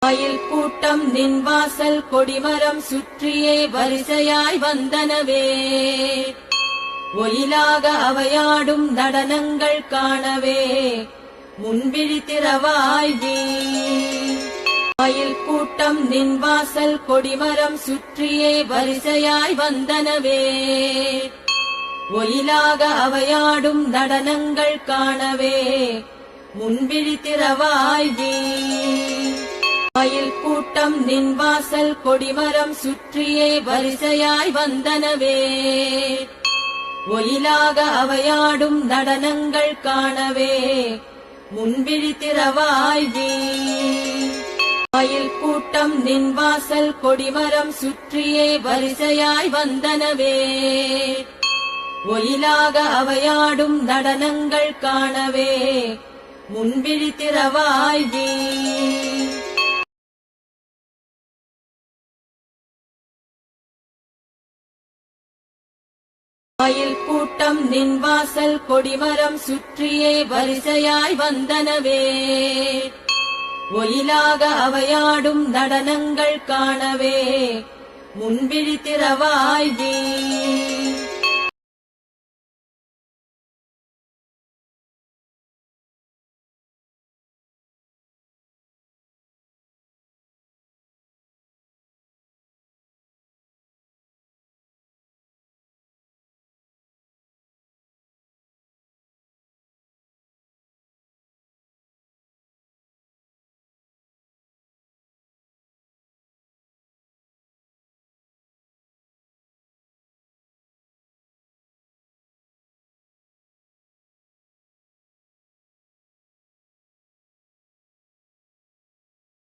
மயில் கூட்டம் நின் வாசல் கொடிமரம் சுற்றியே வரிசையாய் வந்தனவே. ஒயிலாக அவையாடும் நடனங்கள் காணவே முன்விழி திறவாய் நீ. மயில் கூட்டம் நின் வாசல் கொடிமரம் சுற்றியே வரிசையாய் வந்தனவே. ஒயிலாக அவையாடும் நடனங்கள் காணவே முன்விழி திறவாய் நீ. மயில் கூட்டம் நின் வாசல் கொடிமரம் சுற்றியே வரிசையாய் வந்தனவே. ஒயிலாக அவையாடும் நடனங்கள் காணவே முன்விழி திறவாய் நீ. மயில் கூட்டம் நின் வாசல் கொடிமரம் சுற்றியே வரிசையாய் வந்தனவே. ஒயிலாக அவையாடும் நடனங்கள் காணவே முன்விழி திறவாய் நீ. மயில் கூட்டம் நின் வாசல் கொடிமரம் சுற்றியே வரிசையாய் வந்தனவே. ஒயிலாக அவையாடும் நடனங்கள் காணவே முன்விழி திறவாய் நீ.